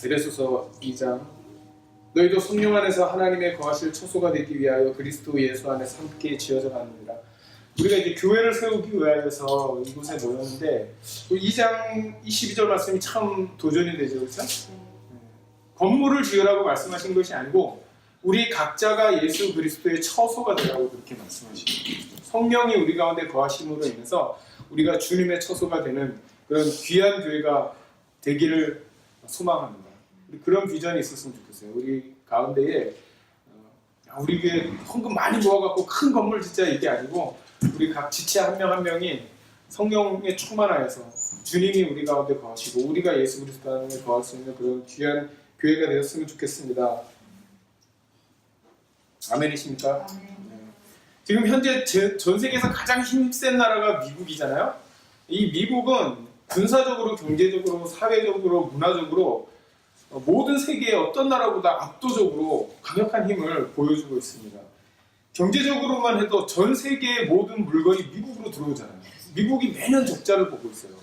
에베소서 2장 너희도 성령 안에서 하나님의 거하실 처소가 되기 위하여 그리스도 예수 안에서 함께 지어져 가느니라. 우리가 이제 교회를 세우기 위하여서 이곳에 모였는데 2장 22절 말씀이 참 도전이 되죠, 그렇죠? 건물을 지으라고 말씀하신 것이 아니고 우리 각자가 예수 그리스도의 처소가 되라고 그렇게 말씀하십니다. 성령이 우리 가운데 거하심으로 인해서 우리가 주님의 처소가 되는 그런 귀한 교회가 되기를 소망합니다. 그런 비전이 있었으면 좋겠어요. 우리 가운데에 우리 교회 헌금 많이 모아갖고 큰 건물 짓자 이게 아니고 우리 각 지체 한 명 한 명이 성령에 충만하여서 주님이 우리 가운데 거하시고 우리가 예수 그리스도 안에 거할 수 있는 그런 귀한 교회가 되었으면 좋겠습니다. 아멘이십니까? 네. 지금 현재 전 세계에서 가장 힘센 나라가 미국이잖아요. 이 미국은 군사적으로, 경제적으로, 사회적으로, 문화적으로 모든 세계의 어떤 나라보다 압도적으로 강력한 힘을 보여주고 있습니다. 경제적으로만 해도 전 세계의 모든 물건이 미국으로 들어오잖아요. 미국이 매년 적자를 보고 있어요.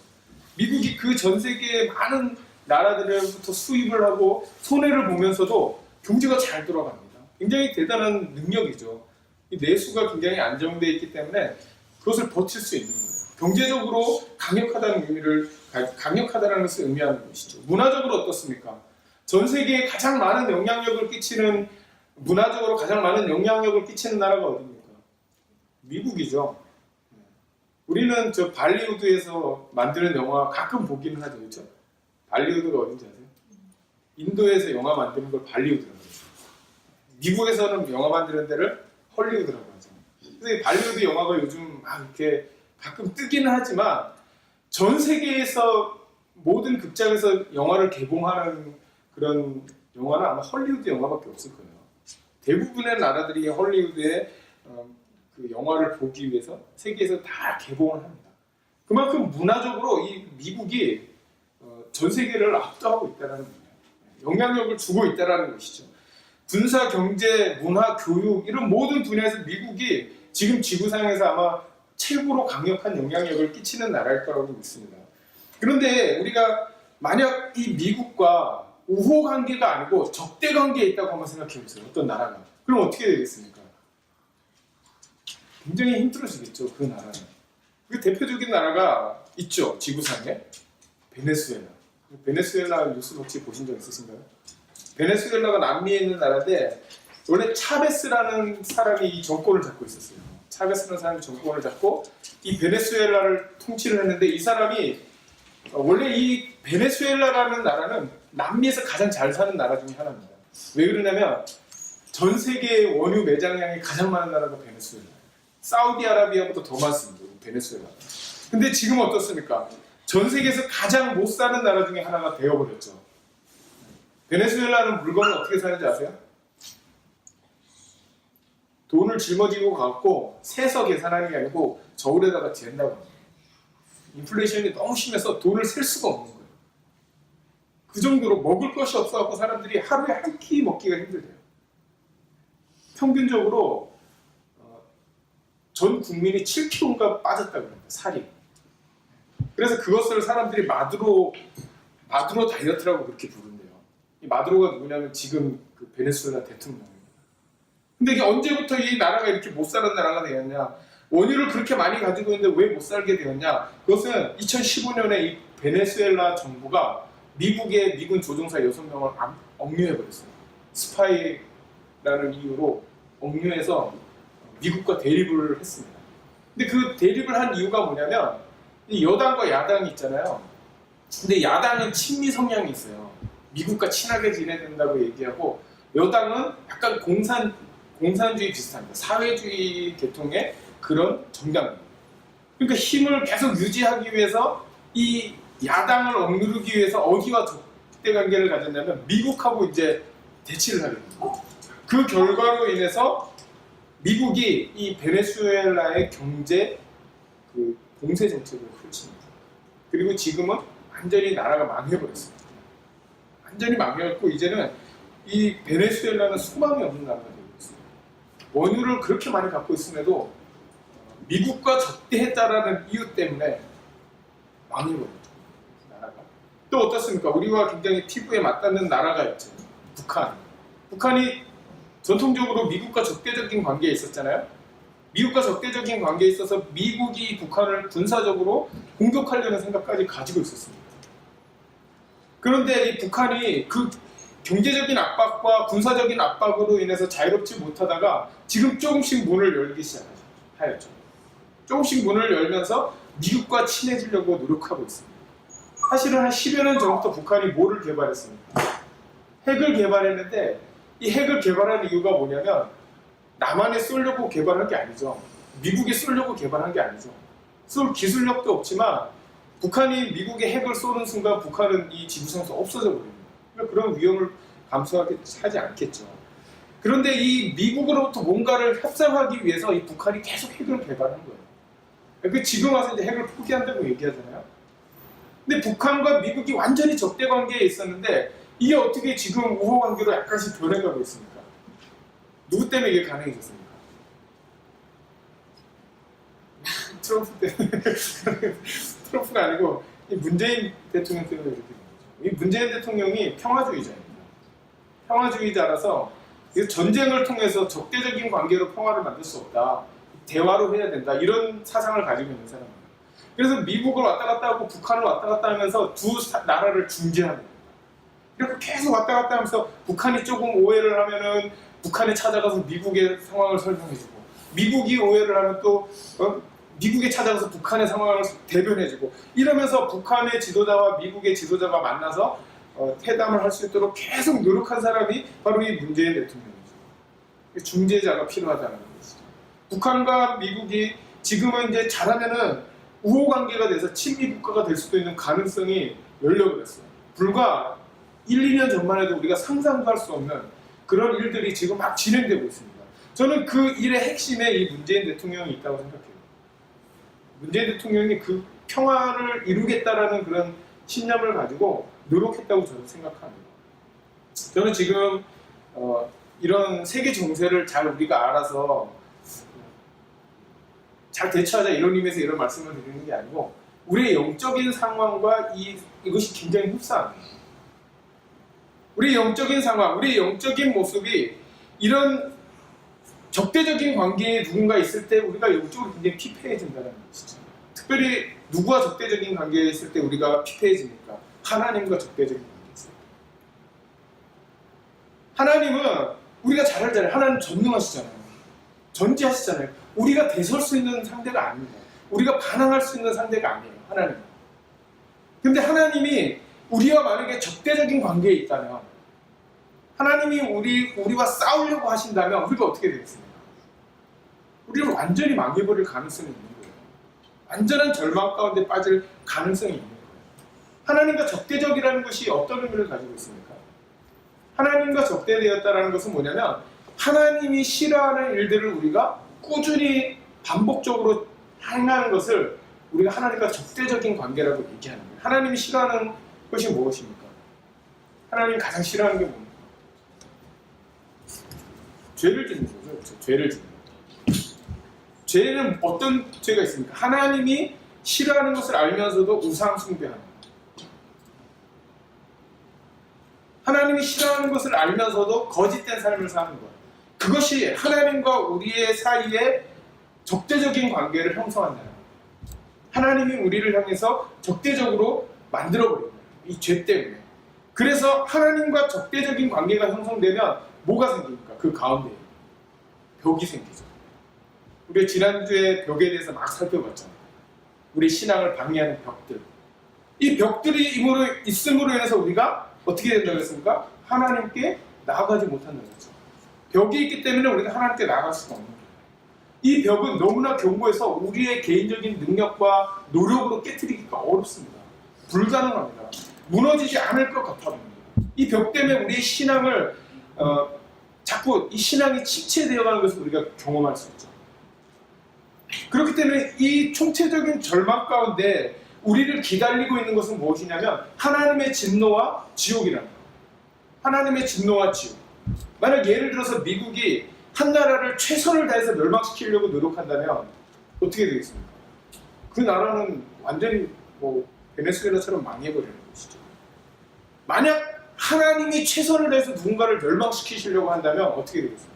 미국이 그 전 세계의 많은 나라들로부터 수입을 하고 손해를 보면서도 경제가 잘 돌아갑니다. 굉장히 대단한 능력이죠. 이 내수가 굉장히 안정되어 있기 때문에 그것을 버틸 수 있는 거예요. 경제적으로 강력하다는 것을 의미하는 것이죠. 문화적으로 어떻습니까? 전 세계에 가장 많은 영향력을 끼치는, 문화적으로 가장 많은 영향력을 끼치는 나라가 어디입니까? 미국이죠. 우리는 저 발리우드에서 만드는 영화 가끔 보기는 하죠, 그렇죠? 발리우드가 어딘지 아세요? 인도에서 영화 만드는 걸 발리우드라고 해요. 미국에서는 영화 만드는 데를 헐리우드라고 하죠. 그래서 이 발리우드 영화가 요즘 막 이렇게 가끔 뜨기는 하지만 전 세계에서 모든 극장에서 영화를 개봉하는 그런 영화는 아마 헐리우드 영화밖에 없을 거예요. 대부분의 나라들이 헐리우드의 그 영화를 보기 위해서 세계에서 다 개봉을 합니다. 그만큼 문화적으로 이 미국이 전 세계를 압도하고 있다는 거예요. 영향력을 주고 있다는 것이죠. 군사, 경제, 문화, 교육 이런 모든 분야에서 미국이 지금 지구상에서 아마 최고로 강력한 영향력을 끼치는 나라일 거라고 믿습니다. 그런데 우리가 만약 이 미국과 우호 관계가 아니고 적대 관계에 있다고 한번 생각해 보세요. 어떤 나라가. 그럼 어떻게 되겠습니까? 굉장히 힘들어지겠죠. 그 나라는. 그 대표적인 나라가 있죠. 지구상에. 베네수엘라. 베네수엘라 뉴스 혹시 보신 적 있으신가요? 베네수엘라가 남미에 있는 나라인데 원래 차베스라는 사람이 이 정권을 잡고 있었어요. 차베스라는 사람이 정권을 잡고 이 베네수엘라를 통치를 했는데 이 사람이 원래 이 베네수엘라라는 나라는 남미에서 가장 잘 사는 나라 중에 하나입니다. 왜 그러냐면 전 세계의 원유 매장량이 가장 많은 나라가 베네수엘라예요. 사우디아라비아보다 더 많습니다. 베네수엘라. 근데 지금 어떻습니까? 전 세계에서 가장 못 사는 나라 중에 하나가 되어버렸죠. 베네수엘라는 물건을 어떻게 사는지 아세요? 돈을 짊어지고 갖고 세서 계산하는 게 아니고 저울에다가 잰다고 합니다. 인플레이션이 너무 심해서 돈을 셀 수가 없는 거예요. 그 정도로 먹을 것이 없어갖고 사람들이 하루에 한 끼 먹기가 힘들대요. 평균적으로 전 국민이 7kg가 빠졌다고 합니다. 살이. 그래서 그것을 사람들이 마두로 다이어트라고 그렇게 부른대요. 이 마두로가 누구냐면 지금 그 베네수엘라 대통령입니다. 근데 이게 언제부터 이 나라가 이렇게 못 사는 나라가 되었냐? 원유를 그렇게 많이 가지고 있는데 왜 못 살게 되었냐? 그것은 2015년에 이 베네수엘라 정부가 미국의 미군 조종사 6명을 억류해버렸어요. 스파이라는 이유로 억류해서 미국과 대립을 했습니다. 근데 그 대립을 한 이유가 뭐냐면 이 여당과 야당이 있잖아요. 근데 야당은 친미 성향이 있어요. 미국과 친하게 지내야 된다고 얘기하고 여당은 약간 공산주의 비슷합니다. 사회주의 계통의 그런 정당입니다. 그러니까 힘을 계속 유지하기 위해서 이 야당을 억누르기 위해서 어디와 적대 관계를 가졌냐면 미국하고 이제 대치를 하게 됩니다. 그 결과로 인해서 미국이 이 베네수엘라의 경제 그 봉쇄 정책을 펼칩니다. 그리고 지금은 완전히 나라가 망해버렸습니다. 완전히 망해갖고 이제는 이 베네수엘라는 소망이 없는 나라가 되고 있습니다. 원유를 그렇게 많이 갖고 있음에도 미국과 적대했다라는 이유 때문에 망해버렸죠. 나라가. 또 또 어떻습니까? 우리와 굉장히 피부에 맞닿는 나라가 있죠. 북한. 북한이 전통적으로 미국과 적대적인 관계에 있었잖아요. 미국과 적대적인 관계에 있어서 미국이 북한을 군사적으로 공격하려는 생각까지 가지고 있었습니다. 그런데 이 북한이 그 경제적인 압박과 군사적인 압박으로 인해서 자유롭지 못하다가 지금 조금씩 문을 열기 시작하였죠. 조금씩 문을 열면서 미국과 친해지려고 노력하고 있습니다. 사실은 한 10여 년 전부터 북한이 뭐를 개발했습니까? 핵을 개발했는데 이 핵을 개발한 이유가 뭐냐면 남한에 쏘려고 개발한 게 아니죠. 미국에 쏘려고 개발한 게 아니죠. 쏠 기술력도 없지만 북한이 미국에 핵을 쏘는 순간 북한은 이 지구상에서 없어져 버립니다. 그러니까 그런 위험을 감수하지 않겠죠. 그런데 이 미국으로부터 뭔가를 협상하기 위해서 이 북한이 계속 핵을 개발한 거예요. 그 지금 와서 이제 핵을 포기한다고 얘기하잖아요. 근데 북한과 미국이 완전히 적대 관계에 있었는데 이게 어떻게 지금 우호 관계로 약간씩 변해가고 있습니까? 누구 때문에 이게 가능해졌습니까? 트럼프 때문에. 트럼프가 아니고 이 문재인 대통령 때문에 이렇게 된 거죠. 이 문재인 대통령이 평화주의자입니다. 평화주의자라서 전쟁을 통해서 적대적인 관계로 평화를 만들 수 없다. 대화로 해야 된다. 이런 사상을 가지고 있는 사람입니다. 그래서 미국을 왔다 갔다 하고 북한을 왔다 갔다 하면서 두 나라를 중재하는 겁니다. 이렇게 계속 왔다 갔다 하면서 북한이 조금 오해를 하면은 북한에 찾아가서 미국의 상황을 설명해주고 미국이 오해를 하면 또 미국에 찾아가서 북한의 상황을 대변해주고 이러면서 북한의 지도자와 미국의 지도자가 만나서 회담을 할 수 있도록 계속 노력한 사람이 바로 이 문재인 대통령이죠. 중재자가 필요하다는 것이죠. 북한과 미국이 지금은 이제 잘하면은 우호 관계가 돼서 친미 국가가 될 수도 있는 가능성이 열려버렸어요. 불과 1, 2년 전만 해도 우리가 상상도 할 수 없는 그런 일들이 지금 막 진행되고 있습니다. 저는 그 일의 핵심에 이 문재인 대통령이 있다고 생각해요. 문재인 대통령이 그 평화를 이루겠다라는 그런 신념을 가지고 노력했다고 저는 생각합니다. 저는 지금 이런 세계 정세를 잘 우리가 알아서 잘 대처하자 이런 의미에서 이런 말씀을 드리는 게 아니고 우리의 영적인 상황과 이것이 굉장히 흡사합니다. 우리의 영적인 상황, 우리의 영적인 모습이 이런 적대적인 관계에 누군가 있을 때 우리가 영적으로 굉장히 피폐해진다는 것이죠. 특별히 누구와 적대적인 관계에 있을 때 우리가 피폐해집니까? 하나님과 적대적인 관계에 있을 때. 하나님은 우리가 잘 알잖아요. 하나님 전능하시잖아요. 전지하시잖아요. 우리가 대설 수 있는 상대가 아닙니다. 우리가 반항할 수 있는 상대가 아니에요. 하나님은. 근데 하나님이 우리와 만약에 적대적인 관계에 있다면 하나님이 우리와 싸우려고 하신다면 우리가 어떻게 되겠습니까? 우리는 완전히 망해버릴 가능성이 있는 거예요. 완전한 절망 가운데 빠질 가능성이 있는 거예요. 하나님과 적대적이라는 것이 어떤 의미를 가지고 있습니까? 하나님과 적대되었다는 것은 뭐냐면 하나님이 싫어하는 일들을 우리가 꾸준히 반복적으로 행하는 것을 우리가 하나님과 적대적인 관계라고 얘기하는 거예요. 하나님이 싫어하는 것이 무엇입니까? 하나님이 가장 싫어하는 게 뭡니까? 죄를 짓는 거죠. 죄를 짓는 거죠. 죄는 어떤 죄가 있습니까? 하나님이 싫어하는 것을 알면서도 우상 숭배하는 거예요. 하나님이 싫어하는 것을 알면서도 거짓된 삶을 사는 거예요. 그것이 하나님과 우리의 사이에 적대적인 관계를 형성한다는 거예요. 하나님이 우리를 향해서 적대적으로 만들어버린 거예요. 이 죄 때문에. 그래서 하나님과 적대적인 관계가 형성되면 뭐가 생깁니까? 그 가운데 벽이 생기죠. 우리가 지난주에 벽에 대해서 막 살펴봤잖아요. 우리 신앙을 방해하는 벽들. 이 벽들이 있음으로 인해서 우리가 어떻게 된다고 했습니까? 하나님께 나아가지 못한다는 거죠. 벽이 있기 때문에 우리가 하나님께 나아갈 수가 없는 거예요. 이 벽은 너무나 견고해서 우리의 개인적인 능력과 노력으로 깨트리기가 어렵습니다. 불가능합니다. 무너지지 않을 것 같아 보입니다. 이 벽 때문에 우리의 신앙을 자꾸 이 신앙이 침체되어가는 것을 우리가 경험할 수 있죠. 그렇기 때문에 이 총체적인 절망 가운데 우리를 기다리고 있는 것은 무엇이냐면 하나님의 진노와 지옥이라는 거예요. 하나님의 진노와 지옥. 만약 예를 들어서 미국이 한 나라를 최선을 다해서 멸망시키려고 노력한다면 어떻게 되겠습니까? 그 나라는 완전히 베네수엘라처럼 망해버리는 것이죠. 만약 하나님이 최선을 다해서 누군가를 멸망시키시려고 한다면 어떻게 되겠어요?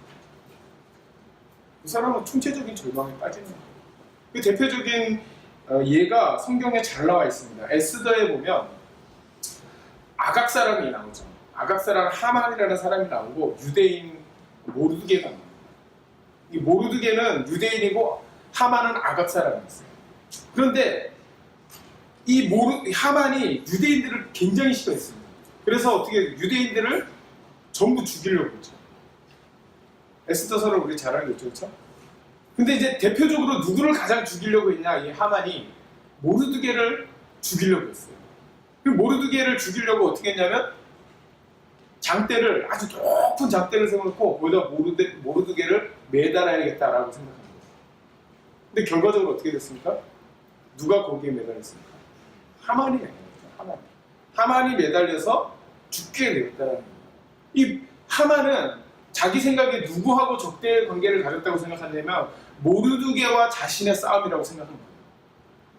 그 사람은 총체적인 절망에 빠지는 거예요. 그 대표적인 예가 성경에 잘 나와 있습니다. 에스더에 보면 아각 사람이 나오죠. 아각 사람 하만이라는 사람이 나오고 유대인 모르드게가 나옵니다. 이 모르드게는 유대인이고 하만은 아각 사람이었어요. 그런데 이 하만이 유대인들을 굉장히 싫어했습니다. 그래서 어떻게 유대인들을 전부 죽이려고 했죠. 에스더서를 우리 잘 알겠죠, 그렇죠? 근데 이제 대표적으로 누구를 가장 죽이려고 했냐? 이 하만이 모르드게를 죽이려고 했어요. 그 모르드게를 죽이려고 어떻게 했냐면 장대를 아주 높은 장대를 세워놓고 거기다 모르드게를 매달아야겠다라고 생각합니다. 근데 결과적으로 어떻게 됐습니까? 누가 거기에 매달렸습니까? 하만이 매달렸죠. 하만이 매달려서 죽게 되었다는 거예요. 이 하만은 자기 생각에 누구하고 적대 관계를 가졌다고 생각하냐면 모르드게와 자신의 싸움이라고 생각한 거예요.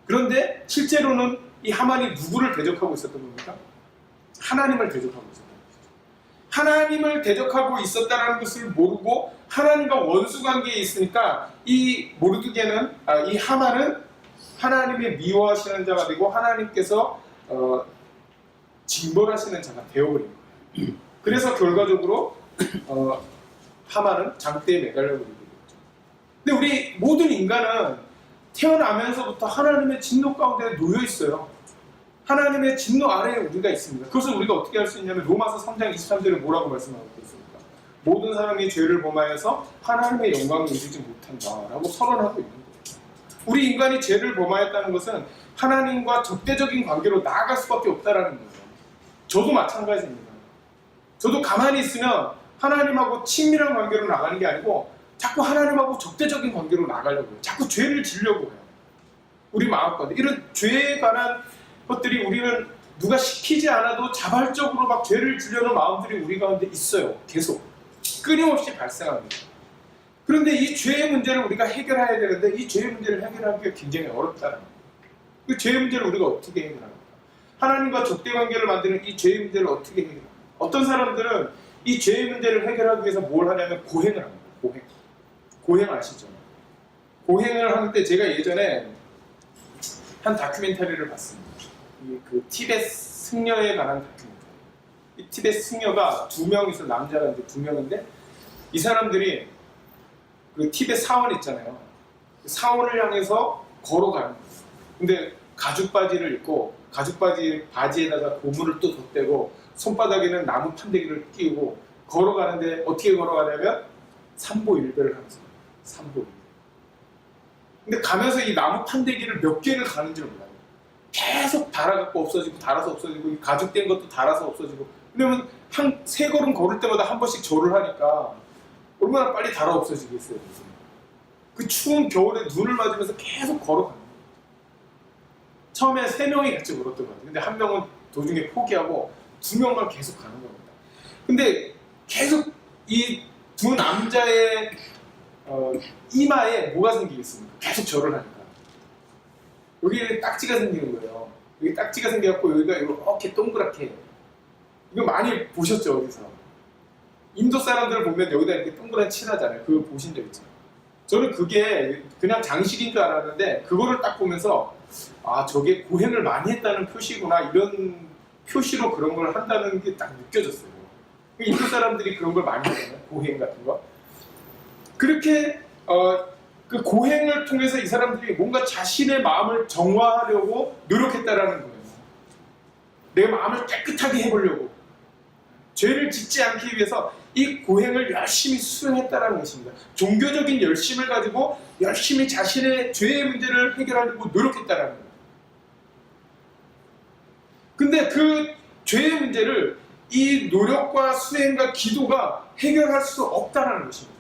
그런데 실제로는 이 하만이 누구를 대적하고 있었던 겁니까? 하나님을 대적하고 있었던 거죠. 하나님을 대적하고 있었다는 것을 모르고 하나님과 원수 관계에 있으니까 이 모르드게는 이 하만은 하나님의 미워하시는 자가 되고 하나님께서 징벌하시는 자가 되어버린 거예요. 그래서 결과적으로 하만은 장대에 매달려 버리게 됐죠. 근데 우리 모든 인간은 태어나면서부터 하나님의 진노 가운데 놓여 있어요. 하나님의 진노 아래에 우리가 있습니다. 그것을 우리가 어떻게 할 수 있냐면 로마서 3장 23절에 뭐라고 말씀하고 있습니까? 모든 사람이 죄를 범하여서 하나님의 영광을 이루지 못한다라고 선언하고 있는 거예요. 우리 인간이 죄를 범하였다는 것은 하나님과 적대적인 관계로 나아갈 수밖에 없다라는 거예요. 저도 마찬가지입니다. 저도 가만히 있으면 하나님하고 친밀한 관계로 나가는 게 아니고 자꾸 하나님하고 적대적인 관계로 나가려고 해요. 자꾸 죄를 지려고 해요. 우리 마음가운데 이런 죄에 관한 것들이 우리는 누가 시키지 않아도 자발적으로 막 죄를 지려는 마음들이 우리 가운데 있어요. 계속 끊임없이 발생합니다. 그런데 이 죄의 문제를 우리가 해결해야 되는데 이 죄의 문제를 해결하기가 굉장히 어렵다는 거예요. 그 죄의 문제를 우리가 어떻게 해결합니까? 하나님과 적대관계를 만드는 이 죄의 문제를 어떻게 해결합니까? 어떤 사람들은 이 죄의 문제를 해결하기 위해서 뭘 하냐면 고행을 합니다. 고행 아시죠? 고행을 하는데 제가 예전에 한 다큐멘터리를 봤습니다. 그 티베트 승려에 관한 다큐멘터리. 이 티베트 승려가 2명이서 남자인데 2명인데 이 사람들이 그 티베트 사원 있잖아요. 그 사원을 향해서 걸어가는 거예요. 근데 가죽 바지를 입고 가죽 바지에다가 고무를 또 덧대고 손바닥에는 나무 판대기를 끼우고 걸어가는데 어떻게 걸어가냐면 삼보일배를 하면서 삼보일배. 근데 가면서 이 나무 판대기를 몇 개를 가는 줄 몰라요. 계속 달아갖고 없어지고 달아서 없어지고 이 가죽된 것도 달아서 없어지고. 왜냐면 한 3걸음 걸을 때마다 한 번씩 절을 하니까 얼마나 빨리 달아 없어지겠어요. 그 추운 겨울에 눈을 맞으면서 계속 걸어가는 거예요. 처음에 3명이 같이 걸었던 것 같아요. 근데 한 명은 도중에 포기하고 2명만 계속 가는 겁니다. 근데 계속 이 2 남자의 이마에 뭐가 생기겠습니까? 계속 절을 하니까. 여기에 딱지가 생기는 거예요. 여기 딱지가 생겨갖고 여기가 이렇게 동그랗게. 이거 많이 보셨죠, 어디서? 인도 사람들을 보면 여기다 이렇게 동그란 칠하잖아요. 그거 보신 적 있죠? 저는 그게 그냥 장식인 줄 알았는데 그거를 딱 보면서 아, 저게 고행을 많이 했다는 표시구나. 이런 표시로 그런 걸 한다는 게 딱 느껴졌어요. 인도 사람들이 그런 걸 많이 하잖아요. 고행 같은 거. 그렇게 그 고행을 통해서 이 사람들이 뭔가 자신의 마음을 정화하려고 노력했다라는 거예요. 내 마음을 깨끗하게 해보려고. 죄를 짓지 않기 위해서 이 고행을 열심히 수행했다라는 것입니다. 종교적인 열심을 가지고 열심히 자신의 죄의 문제를 해결하려고 노력했다라는 거예요. 근데 그 죄의 문제를 이 노력과 수행과 기도가 해결할 수 없다는 것입니다.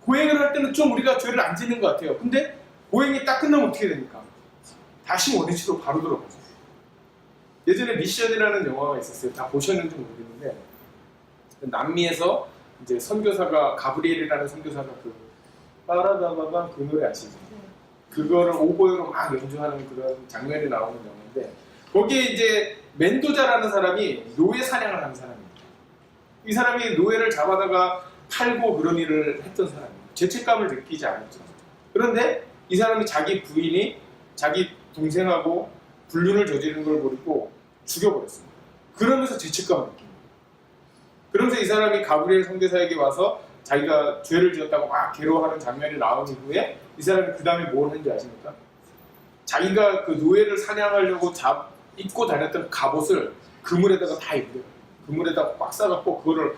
고행을 할 때는 좀 우리가 죄를 안 짓는 것 같아요. 근데 고행이 딱 끝나면 어떻게 됩니까? 다시 원위치로 바로 돌아가죠. 예전에 미션이라는 영화가 있었어요. 다 보셨는지 모르겠는데 남미에서 이제 선교사가 가브리엘이라는 선교사가 그 빠라다바바 그 노래 아시죠? 그거를 오보이로 막 연주하는 그런 장면이 나오는 영화인데 거기에 이제 멘도자라는 사람이 노예 사냥을 하는 사람입니다. 이 사람이 노예를 잡아다가 팔고 그런 일을 했던 사람이에요. 죄책감을 느끼지 않았죠. 그런데 이 사람이 자기 부인이 자기 동생하고 불륜을 저지르는 걸 모르고 죽여버렸습니다. 그러면서 죄책감을 느낍니다. 그러면서 이 사람이 가브리엘 선교사에게 와서 자기가 죄를 지었다고 막 괴로워하는 장면이 나온 이후에 이 사람이 그 다음에 뭘 했는지 아십니까? 자기가 그 노예를 사냥하려고 입고 다녔던 갑옷을 그물에다가 다 입어요. 그물에다가 꽉 싸갖고 그거를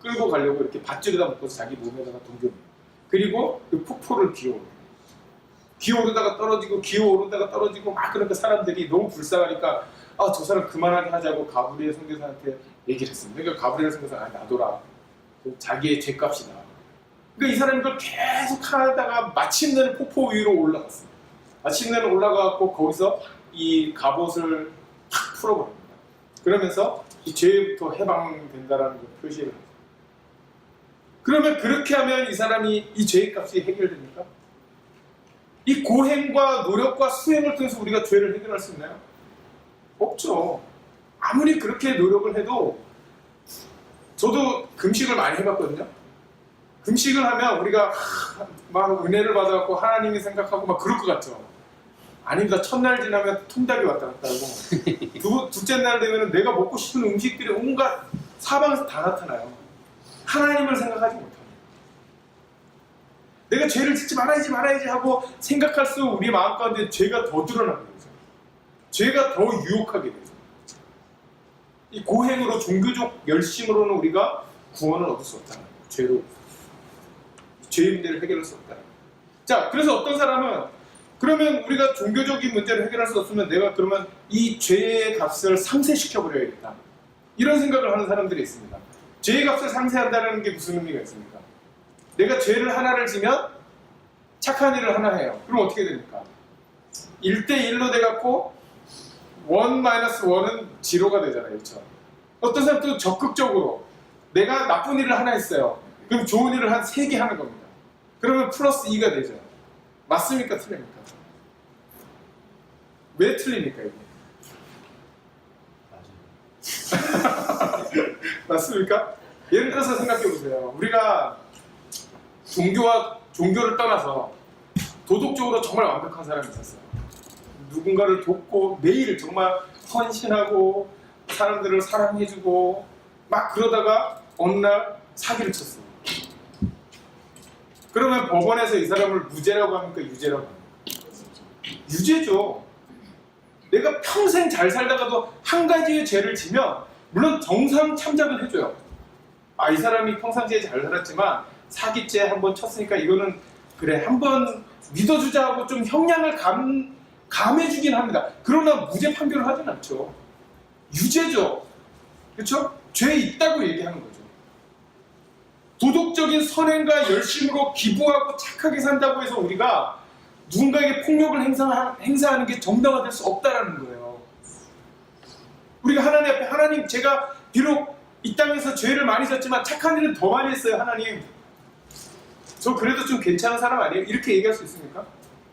끌고 가려고 이렇게 밧줄에다 묶어서 자기 몸에다가 동겨요. 그리고 그 폭포를 기어오르고 기어오르다가 떨어지고 기어오르다가 떨어지고 막 그러니까 사람들이 너무 불쌍하니까 아, 저 사람 그만하게 하자고 가브리엘 선교사한테 얘기를 했습니다. 그러니까 가브리엘 선교사가 놔둬라. 자기의 죄값이다. 그러니까 이 사람이 그걸 계속 하다가 마침내는 폭포 위로 올라갔어요. 마침내는 올라가고 거기서 이 갑옷을 탁 풀어버립니다. 그러면서 이 죄부터 해방된다라는 걸 표시를 합니다. 그러면 그렇게 하면 이 사람이 이 죄의 값이 해결됩니까? 이 고행과 노력과 수행을 통해서 우리가 죄를 해결할 수 있나요? 없죠. 아무리 그렇게 노력을 해도 저도 금식을 많이 해봤거든요. 금식을 하면 우리가 막 은혜를 받아갖고 하나님이 생각하고 막 그럴 것 같죠. 아닙니다. 첫날 지나면 통닭이 왔다 갔다 하고 둘째 날 되면 내가 먹고 싶은 음식들이 온갖 사방에서 다 나타나요. 하나님을 생각하지 못합니다. 내가 죄를 짓지 말아야지 하고 생각할수록 우리 마음 가운데 죄가 더 드러나게 되죠. 죄가 더 유혹하게 되죠. 이 고행으로 종교적 열심으로는 우리가 구원을 얻을 수 없다는 거예요. 죄로 죄의 문제를 해결할 수 없다는 거예요. 자, 그래서 어떤 사람은 그러면 우리가 종교적인 문제를 해결할 수 없으면 내가 그러면 이 죄의 값을 상쇄시켜 버려야겠다. 이런 생각을 하는 사람들이 있습니다. 죄의 값을 상쇄한다는 게 무슨 의미가 있습니까? 내가 죄를 하나를 지면 착한 일을 하나 해요. 그럼 어떻게 됩니까? 1대1로 돼갖고 1-1은 지로가 되잖아요. 그렇죠? 어떤 사람 또 적극적으로 내가 나쁜 일을 하나 했어요. 그럼 좋은 일을 한 3개 하는 겁니다. 그러면 플러스 2가 되죠. 맞습니까? 틀립니까? 왜 틀립니까? 이게? 맞습니까? 예를 들어서 생각해보세요. 우리가 종교를 떠나서 도덕적으로 정말 완벽한 사람이 있었어요. 누군가를 돕고 매일 정말 헌신하고 사람들을 사랑해주고 막 그러다가 어느 날 사기를 쳤어요. 그러면 법원에서 이 사람을 무죄라고 합니까? 유죄라고 합니까? 유죄죠. 내가 평생 잘 살다가도 한 가지의 죄를 지면 물론 정상 참작은 해줘요. 아, 이 사람이 평상시에 잘 살았지만 사기죄 한번 쳤으니까 이거는 그래 한번 믿어주자 하고 좀 형량을 감해주긴 합니다. 그러나 무죄 판결을 하진 않죠. 유죄죠. 그렇죠? 죄 있다고 얘기하는 거죠. 도덕적인 선행과 열심으로 기부하고 착하게 산다고 해서 우리가 누군가에게 폭력을 행사하는 게 정당화될 수 없다는 거예요. 우리가 하나님 앞에 하나님 제가 비록 이 땅에서 죄를 많이 졌지만 착한 일은 더 많이 했어요. 하나님 저 그래도 좀 괜찮은 사람 아니에요? 이렇게 얘기할 수 있습니까?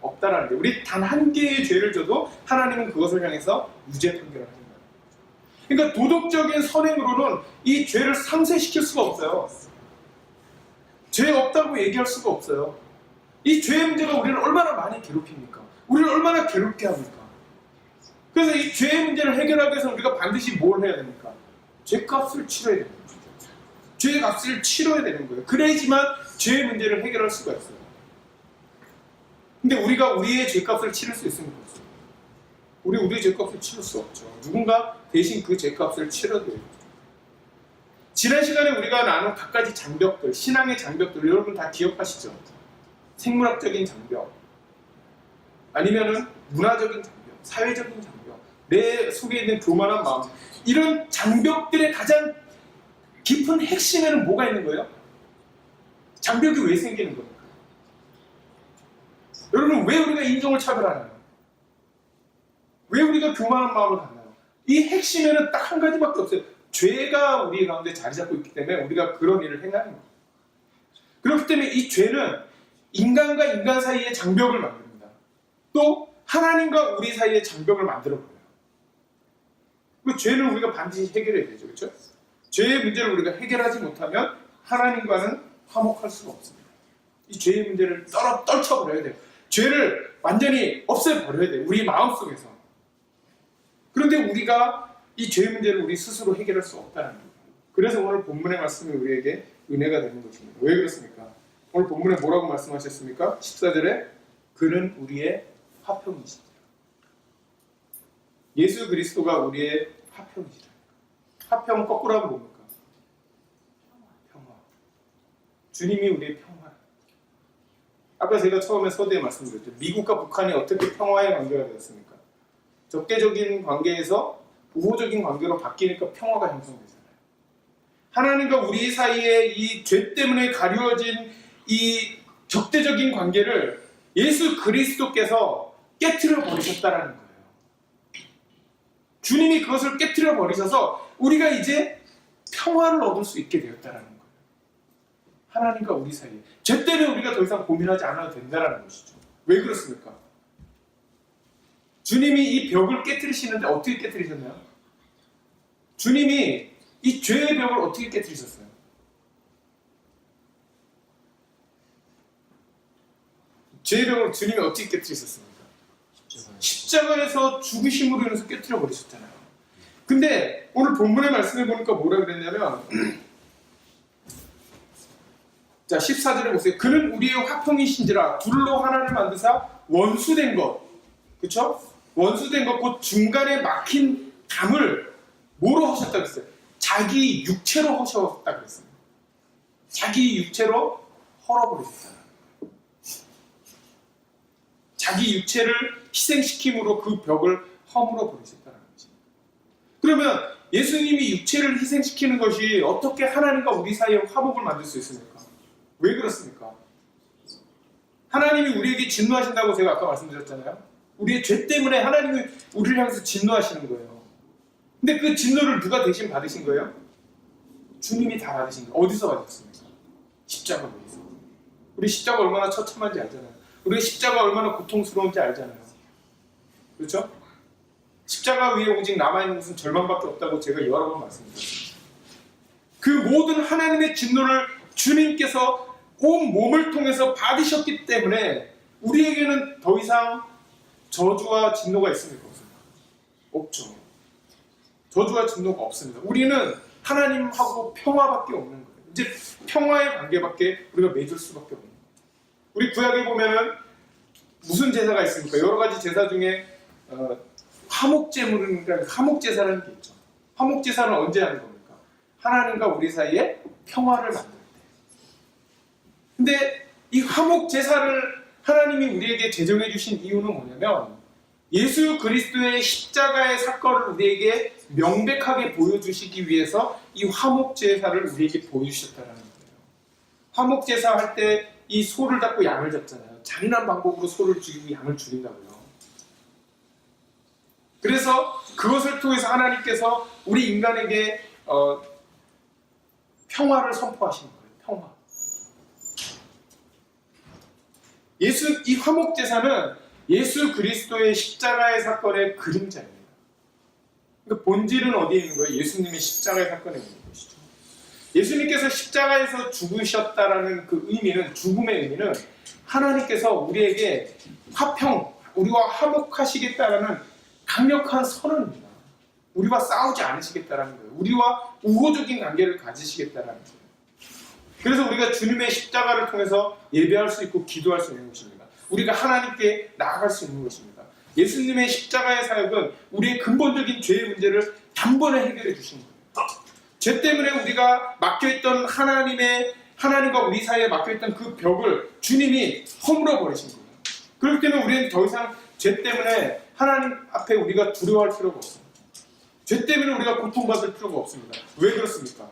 없다라는 게 우리 단 한 개의 죄를 져도 하나님은 그것을 향해서 유죄 판결을 하는 거예요. 그러니까 도덕적인 선행으로는 이 죄를 상쇄시킬 수가 없어요. 죄 없다고 얘기할 수가 없어요. 이 죄의 문제가 우리를 얼마나 많이 괴롭힙니까? 우리를 얼마나 괴롭게 합니까? 그래서 이 죄의 문제를 해결하기 위해서 우리가 반드시 뭘 해야 됩니까? 죄값을 치러야 됩니다. 죄의 값을 치러야 되는 거예요. 그래야지만 죄의 문제를 해결할 수가 있어요. 근데 우리가 우리의 죄값을 치를 수 있습니까? 없어요. 우리의 죄값을 치를 수 없죠. 누군가 대신 그 죄값을 치러야 돼요. 지난 시간에 우리가 나눈 각가지 장벽들, 신앙의 장벽들 여러분 다 기억하시죠? 생물학적인 장벽, 아니면은 문화적인 장벽, 사회적인 장벽, 내 속에 있는 교만한 마음, 이런 장벽들의 가장 깊은 핵심에는 뭐가 있는 거예요? 장벽이 왜 생기는 겁니까? 여러분 왜 우리가 인종을 차별하나요? 왜 우리가 교만한 마음을 갖나요? 이 핵심에는 딱 한 가지밖에 없어요. 죄가 우리 가운데 자리 잡고 있기 때문에 우리가 그런 일을 행하는 거예요. 그렇기 때문에 이 죄는 인간과 인간 사이의 장벽을 만듭니다. 또 하나님과 우리 사이의 장벽을 만들어버려요. 그 죄는 우리가 반드시 해결해야 되죠. 그렇죠? 죄의 문제를 우리가 해결하지 못하면 하나님과는 화목할 수가 없습니다. 이 죄의 문제를 떨쳐버려야 돼요. 죄를 완전히 없애버려야 돼요. 우리 마음속에서. 그런데 우리가 이 죄의 문제를 우리 스스로 해결할 수 없다는 거예요. 그래서 오늘 본문의 말씀이 우리에게 은혜가 되는 것입니다. 왜 그렇습니까? 오늘 본문에 뭐라고 말씀하셨습니까? 14절에 그는 우리의 화평이시다. 예수 그리스도가 우리의 화평이시다. 화평 거꾸로 하면 뭡니까? 평화. 주님이 우리의 평화. 아까 제가 처음에 서두에 말씀드렸죠. 미국과 북한이 어떻게 평화의 관계가 되었습니까? 적대적인 관계에서 우호적인 관계로 바뀌니까 평화가 형성되잖아요. 하나님과 우리 사이에 이 죄 때문에 가려워진 이 적대적인 관계를 예수 그리스도께서 깨트려 버리셨다라는 거예요. 주님이 그것을 깨트려 버리셔서 우리가 이제 평화를 얻을 수 있게 되었다라는 거예요. 하나님과 우리 사이에 죄 때문에 우리가 더 이상 고민하지 않아도 된다는 것이죠. 왜 그렇습니까? 주님이 이 벽을 깨트리시는데 어떻게 깨트리셨나요? 주님이 이 죄의 벽을 어떻게 깨트리셨어요? 죄의 벽을 주님이 어떻게 깨트리셨습니까? 십자가에서 죽으심으로 인해서 깨트려 버리셨잖아요. 근데 오늘 본문의 말씀을 보니까 뭐라 그랬냐면 자 14절에 보세요. 그는 우리의 화평이신지라 둘로 하나를 만드사 원수된 것, 그렇죠? 원수된 것 곧 중간에 막힌 담을 뭐로 하셨다 그랬어요? 자기 육체로 하셨다 그랬습니다. 자기 육체로 헐어버리셨잖아요. 자기 육체를 희생시킴으로 그 벽을 허물어 버리셨다는 거죠. 그러면 예수님이 육체를 희생시키는 것이 어떻게 하나님과 우리 사이에 화목을 만들 수 있습니까? 왜 그렇습니까? 하나님이 우리에게 진노하신다고 제가 아까 말씀드렸잖아요. 우리의 죄 때문에 하나님이 우리를 향해서 진노하시는 거예요. 근데 그 진노를 누가 대신 받으신 거예요? 주님이 다 받으신 거예요. 어디서 받으셨습니까? 십자가 위에서. 우리 십자가 얼마나 처참한지 알잖아요. 우리 십자가 얼마나 고통스러운지 알잖아요. 그렇죠? 십자가 위에 오직 남아있는 것은 절망밖에 없다고 제가 여러 번 말씀드렸습니다. 그 모든 하나님의 진노를 주님께서 온 몸을 통해서 받으셨기 때문에 우리에게는 더 이상 저주와 진노가 있습니까? 없죠. 저주와 진노가 없습니다. 우리는 하나님하고 평화밖에 없는 거예요. 이제 평화의 관계밖에 우리가 맺을 수밖에 없는 거예요. 우리 구약에 보면은 무슨 제사가 있습니까? 여러 가지 제사 중에 화목제물은 화목제사라는 게 있죠. 화목제사는 언제 하는 겁니까? 하나님과 우리 사이에 평화를 만들 때. 근데 이 화목제사를 하나님이 우리에게 제정해 주신 이유는 뭐냐면 예수 그리스도의 십자가의 사건을 우리에게 명백하게 보여주시기 위해서 이 화목제사를 우리에게 보여주셨다는 거예요. 화목제사 할 때 이 소를 잡고 양을 잡잖아요. 잔인한 방법으로 소를 죽이고 양을 죽인다고요. 그래서 그것을 통해서 하나님께서 우리 인간에게 평화를 선포하시는 거예요. 평화. 이 화목제사는 예수 그리스도의 십자가의 사건의 그림자입니다. 그러니까 본질은 어디에 있는 거예요? 예수님의 십자가의 사건에 있는 것이죠. 예수님께서 십자가에서 죽으셨다라는 그 의미는, 죽음의 의미는 하나님께서 우리에게 화평, 우리와 화목하시겠다라는 강력한 선언입니다. 우리와 싸우지 않으시겠다라는 거예요. 우리와 우호적인 관계를 가지시겠다라는 거예요. 그래서 우리가 주님의 십자가를 통해서 예배할 수 있고 기도할 수 있는 것입니다. 우리가 하나님께 나아갈 수 있는 것입니다. 예수님의 십자가의 사역은 우리의 근본적인 죄의 문제를 단번에 해결해 주시는 거예요. 죄 때문에 우리가 막혀있던 하나님과 우리 사이에 막혀있던 그 벽을 주님이 허물어 버리신 거예요. 그렇기 때문에 우리는 더 이상 죄 때문에 하나님 앞에 우리가 두려워할 필요가 없습니다. 죄 때문에 우리가 고통받을 필요가 없습니다. 왜 그렇습니까?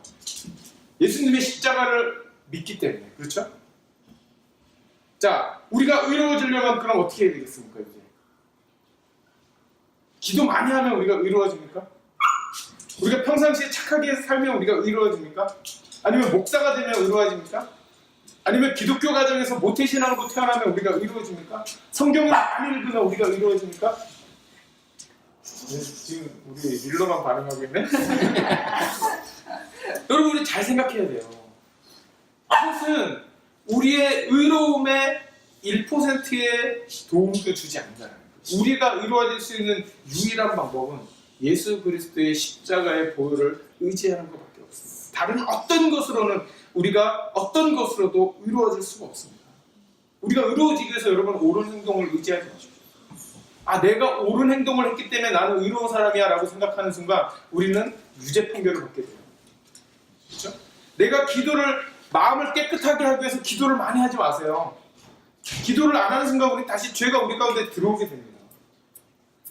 예수님의 십자가를 믿기 때문에. 그렇죠? 자, 우리가 의로워지려면 그럼 어떻게 해야 되겠습니까? 이제 기도 많이 하면 우리가 의로워집니까? 우리가 평상시에 착하게 살면 우리가 의로워집니까? 아니면 목사가 되면 의로워집니까? 아니면 기독교 가정에서 모태신앙으로 태어나면 우리가 의로워집니까? 성경을 많이 읽으면 우리가 의로워집니까? 지금 우리 릴러만 반응하고 있네? 여러분 우리 잘 생각해야 돼요. 그것은 우리의 의로움의 1%의 도움도 주지 않는다는 거예요. 우리가 의로워질 수 있는 유일한 방법은 예수 그리스도의 십자가의 보혈을 의지하는 것밖에 없습니다. 다른 어떤 것으로는 우리가 어떤 것으로도 의로워질 수가 없습니다. 우리가 의로워지기 위해서 여러분 옳은 행동을 의지하지 마십시오. 아, 내가 옳은 행동을 했기 때문에 나는 의로운 사람이야 라고 생각하는 순간 우리는 유죄 판결을 받게 돼요. 그렇죠? 내가 기도를 마음을 깨끗하게 하기 위해서 기도를 많이 하지 마세요. 기도를 안 하는 순간 우리 다시 죄가 우리 가운데 들어오게 됩니다.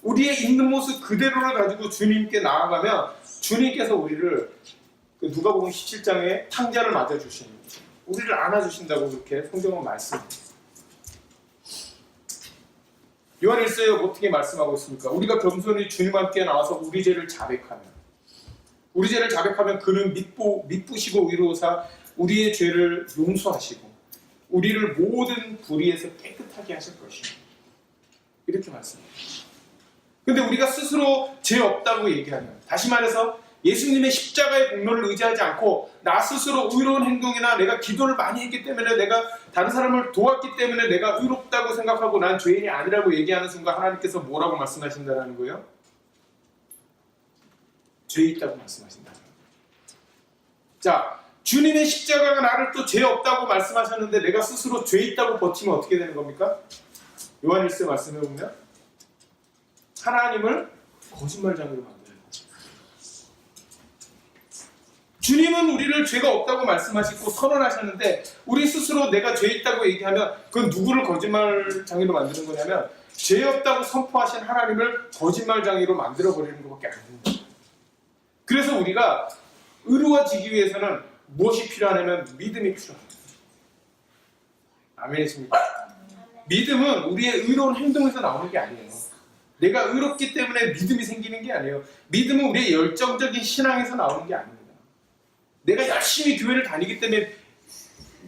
우리의 있는 모습 그대로를 가지고 주님께 나아가면 주님께서 우리를 누가복음 17장에 탕자를 맞아주시는 거죠. 우리를 안아주신다고 그렇게 성경은 말씀합니다. 요한 1서에 어떻게 말씀하고 있습니까? 우리가 겸손히 주님 함께 나와서 우리 죄를 자백하면 그는 미쁘시고 의로우사 우리의 죄를 용서하시고 우리를 모든 불의에서 깨끗하게 하실 것입니다. 이렇게 말씀합니다. 근데 우리가 스스로 죄 없다고 얘기하면, 다시 말해서 예수님의 십자가의 공로를 의지하지 않고 나 스스로 의로운 행동이나 내가 기도를 많이 했기 때문에 내가 다른 사람을 도왔기 때문에 내가 의롭다고 생각하고 난 죄인이 아니라고 얘기하는 순간 하나님께서 뭐라고 말씀하신다는 거예요? 죄 있다고 말씀하신다. 자, 주님의 십자가가 나를 또 죄 없다고 말씀하셨는데 내가 스스로 죄 있다고 버티면 어떻게 되는 겁니까? 요한 1서 말씀해 보면 하나님을 거짓말장애로 만드는 거죠. 주님은 우리를 죄가 없다고 말씀하시고 선언하셨는데 우리 스스로 내가 죄 있다고 얘기하면 그건 누구를 거짓말장애로 만드는 거냐면 죄 없다고 선포하신 하나님을 거짓말장애로 만들어버리는 것밖에 안 됩니다. 그래서 우리가 의로워지기 위해서는 무엇이 필요하냐면 믿음이 필요합니다. 아멘이십니까? 믿음은 우리의 의로운 행동에서 나오는 게 아니에요. 내가 의롭기 때문에 믿음이 생기는 게 아니에요. 믿음은 우리의 열정적인 신앙에서 나오는 게 아닙니다. 내가 열심히 교회를 다니기 때문에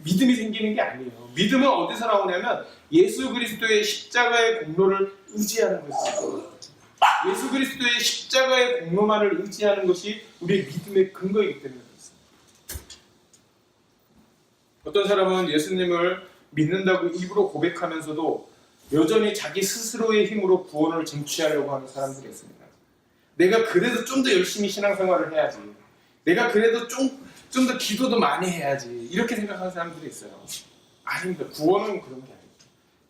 믿음이 생기는 게 아니에요. 믿음은 어디서 나오냐면 예수 그리스도의 십자가의 공로를 의지하는 것이죠. 예수 그리스도의 십자가의 공로만을 의지하는 것이 우리의 믿음의 근거이기 때문에 그렇습니다. 어떤 사람은 예수님을 믿는다고 입으로 고백하면서도 여전히 자기 스스로의 힘으로 구원을 쟁취하려고 하는 사람들이 있습니다. 내가 그래도 좀 더 열심히 신앙생활을 해야지. 내가 그래도 좀 더 기도도 많이 해야지. 이렇게 생각하는 사람들이 있어요. 아닙니다. 구원은 그런 게 아닙니다.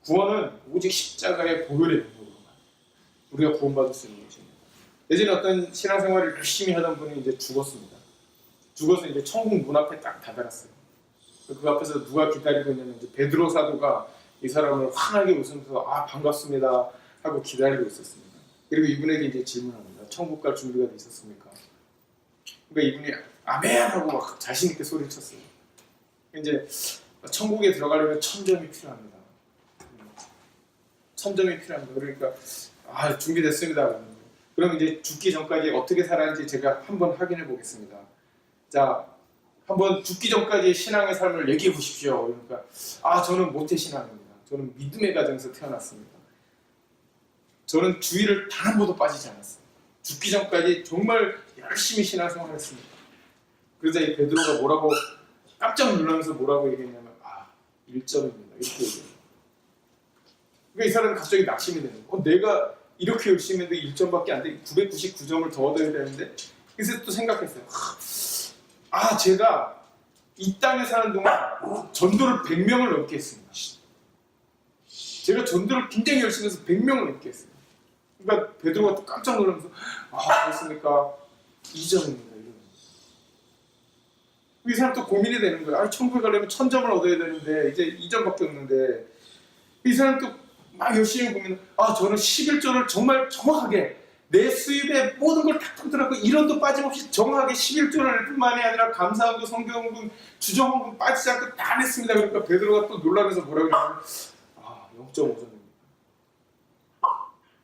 구원은 오직 십자가의 보혈의 능력으로만 우리가 구원받을 수 있는 것입니다. 예전에 어떤 신앙생활을 열심히 하던 분이 이제 죽었습니다. 죽어서 이제 천국 문 앞에 딱 다다랐어요. 그 앞에서 누가 기다리고 있냐면 이제 베드로 사도가 이 사람을 환하게 웃으면서 아 반갑습니다 하고 기다리고 있었습니다. 그리고 이분에게 이제 질문합니다. 천국 갈 준비가 돼 있었습니까? 그러니까 이분이 아멘 하고 막 자신 있게 소리쳤어요. 이제 천국에 들어가려면 1000점이 필요합니다. 1000점이 필요합니다. 그러니까 아 준비됐습니다. 그럼 이제 죽기 전까지 어떻게 살았는지 제가 한번 확인해 보겠습니다. 자, 한번 죽기 전까지 신앙의 삶을 얘기해 보십시오. 그러니까 아 저는 모태신앙입니다. 저는 믿음의 가정에서 태어났습니다. 저는 주일을 단 한 번도 빠지지 않았어요. 죽기 전까지 정말 열심히 신앙생활을 했습니다. 그러자 이 베드로가 뭐라고 깜짝 놀라면서 뭐라고 얘기했냐면 아 1점입니다. 이렇게 얘기해요. 그러니까 이 사람은 갑자기 낙심이 되는 거예요. 내가 이렇게 열심히 했는데 1점밖에 안 돼. 999점을 더 얻어야 되는데 그래서 또 생각했어요. 아 제가 이 땅에 사는 동안 전도를 100명을 넘게 했습니다. 제가 전도를 굉장히 열심히 해서 100명을 넘게 했어요. 그러니까 베드로가 또 깜짝 놀라면서 아 그렇습니까? 2점입니다. 이 사람 또 고민이 되는 거야. 아, 천국에 가려면 1000점을 얻어야 되는데 이제 2점밖에 없는데 이 사람 또 막 열심히 고민. 아 저는 11조를 정말 정확하게 내 수입에 모든 걸 탁탁 들어가고 1원도 빠짐없이 정확하게 11조를 낼 뿐만이 아니라 감사함도 성경헌금 주정헌금 빠지지 않고 다 냈습니다. 그러니까 베드로가 또 놀라면서 뭐라고 그러냐면 아 0.5점입니다.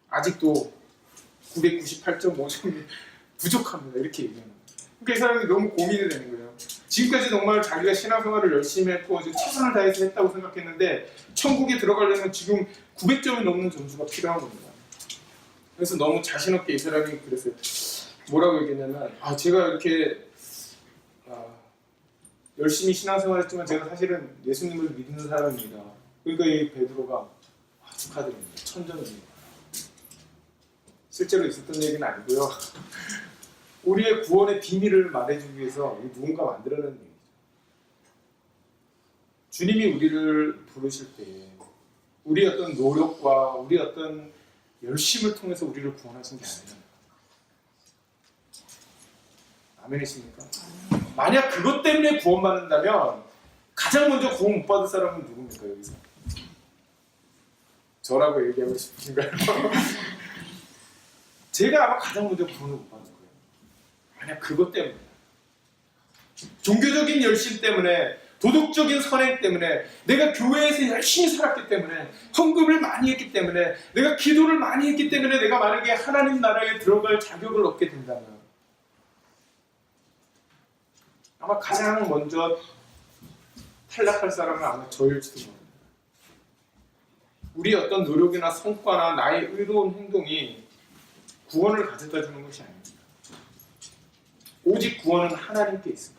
아직도 998.5점이 부족합니다. 이렇게 얘기하는 거예요. 그러니까 이 사람이 너무 고민이 되는 거예요. 지금까지 정말 자기가 신앙생활을 열심히 했고 최선을 다해서 했다고 생각했는데 천국에 들어가려면 지금 900점이 넘는 점수가 필요한 겁니다. 그래서 너무 자신 없게 이 사람이 그랬어요. 뭐라고 얘기했냐면 제가 이렇게 열심히 신앙생활했지만 제가 사실은 예수님을 믿는 사람입니다. 그러니까 이 베드로가 축하드립니다. 천전입니다. 실제로 있었던 얘기는 아니고요. 우리의 구원의 비밀을 말해주기 위해서 누군가 만들어낸 얘기죠. 주님이 우리를 부르실 때 우리 어떤 노력과 우리 어떤 열심을 통해서 우리를 구원하신 게 아니에요. 아멘이십니까? 만약 그것 때문에 구원받는다면 가장 먼저 구원 못 받을 사람은 누굽니까 여기서? 저라고 얘기하고 싶으신가요? 제가 아마 가장 먼저 구원을 못 받을 거예요. 만약 그것 때문에 종교적인 열심 때문에 도덕적인 선행 때문에 내가 교회에서 열심히 살았기 때문에 헌금을 많이 했기 때문에 내가 기도를 많이 했기 때문에 내가 만약에 하나님 나라에 들어갈 자격을 얻게 된다면 아마 가장 먼저 탈락할 사람은 아마 저일지도 모릅니다. 우리 어떤 노력이나 성과나 나의 의로운 행동이 구원을 가져다 주는 것이 아닙니다. 오직 구원은 하나님께 있습니다.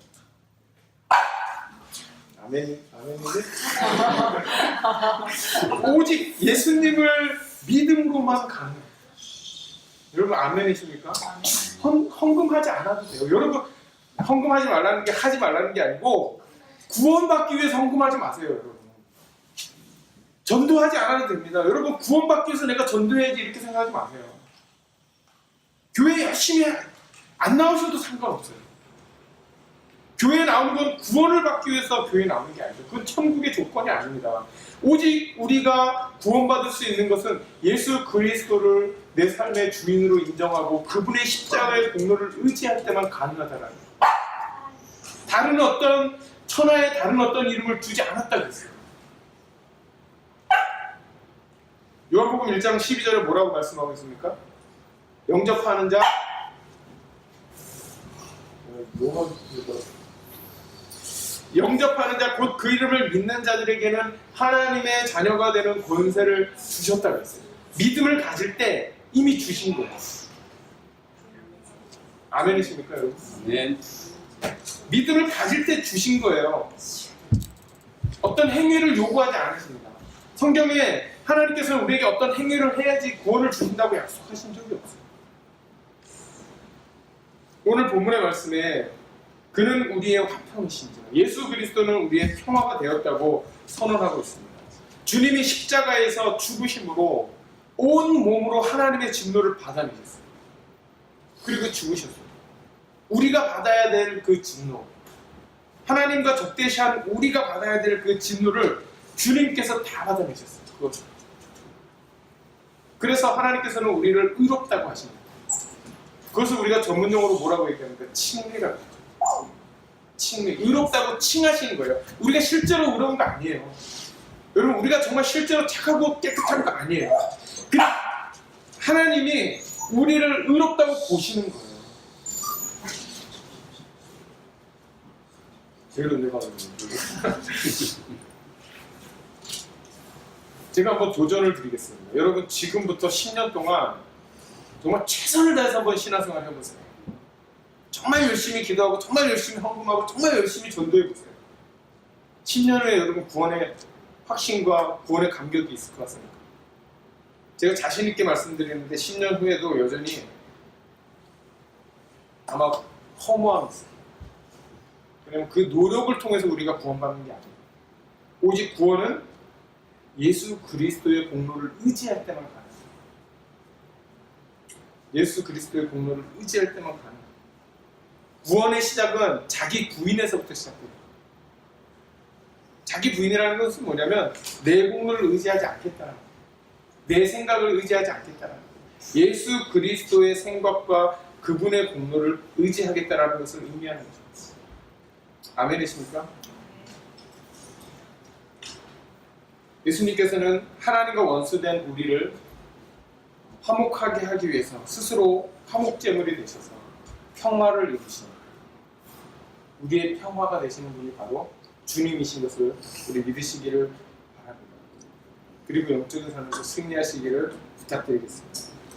아멘, 아멘인데? 오직 예수님을 믿음으로만 가능해요. 여러분 아멘이십니까? 헌금하지 않아도 돼요. 여러분 헌금하지 말라는 게 하지 말라는 게 아니고 구원받기 위해서 헌금하지 마세요. 여러분 전도하지 않아도 됩니다. 여러분 구원받기 위해서 내가 전도해야지 이렇게 생각하지 마세요. 교회 열심히 안 나오셔도 상관없어요. 교회에 나오는 건 구원을 받기 위해서 교회에 나오는 게 아니죠. 그건 천국의 조건이 아닙니다. 오직 우리가 구원받을 수 있는 것은 예수 그리스도를 내 삶의 주인으로 인정하고 그분의 십자가의 공로를 의지할 때만 가능하다는 거예요. 다른 어떤 천하에 다른 어떤 이름을 두지 않았다 그랬어요. 요한복음 1장 12절에 뭐라고 말씀하고 있습니까? 영접하는 자 영접하는 자 곧 그 이름을 믿는 자들에게는 하나님의 자녀가 되는 권세를 주셨다 그랬어요. 믿음을 가질 때 이미 주신 거예요. 아멘이십니까 여러분? 네. 믿음을 가질 때 주신 거예요. 어떤 행위를 요구하지 않으십니다. 성경에 하나님께서는 우리에게 어떤 행위를 해야지 구원을 주신다고 약속하신 적이 없어요. 오늘 본문의 말씀에 그는 우리의 화평이신지라 예수 그리스도는 우리의 평화가 되었다고 선언하고 있습니다. 주님이 십자가에서 죽으심으로 온 몸으로 하나님의 진노를 받아내셨어요. 그리고 죽으셨어요. 우리가 받아야 될 그 진노, 하나님과 적대시한 우리가 받아야 될 그 진노를 주님께서 다 받아내셨어요. 그것을. 그래서 하나님께서는 우리를 의롭다고 하십니다. 그것을 우리가 전문용어로 뭐라고 얘기합니까? 칭의라고 하죠. 칭의. 의롭다고 칭하시는 거예요. 우리가 실제로 의로운 거 아니에요. 여러분 우리가 정말 실제로 착하고 깨끗한 거 아니에요. 그냥 하나님이 우리를 의롭다고 보시는 거예요. 제일 은혜 받는 거예요. 제가 한번 도전을 드리겠습니다. 여러분 지금부터 10년 동안 정말 최선을 다해서 한번 신앙생활 해보세요. 정말 열심히 기도하고 정말 열심히 헌금하고 정말 열심히 전도해보세요. 10년 후에 여러분 구원의 확신과 구원의 감격이 있을 것 같습니다. 제가 자신 있게 말씀드리는데 10년 후에도 여전히 아마 허무함이 있어요. 왜냐하면 그 노력을 통해서 우리가 구원받는 게 아니에요. 오직 구원은 예수 그리스도의 공로를 의지할 때만 가능해요. 예수 그리스도의 공로를 의지할 때만 가능해요. 구원의 시작은 자기 부인에서부터 시작돼요. 자기 부인이라는 것은 뭐냐면 내 공로를 의지하지 않겠다는 거예요. 내 생각을 의지하지 않겠다는 거예요. 예수 그리스도의 생각과 그분의 공로를 의지하겠다는 것을 의미하는 거죠. 아멘이십니까? 예수님께서는 하나님과 원수된 우리를 화목하게 하기 위해서 스스로 화목제물이 되셔서 평화를 이루십니다. 우리의 평화가 되시는 분이 바로 주님이신 것을 우리 믿으시기를 바랍니다. 그리고 영적인 삶에서 승리하시기를 부탁드리겠습니다.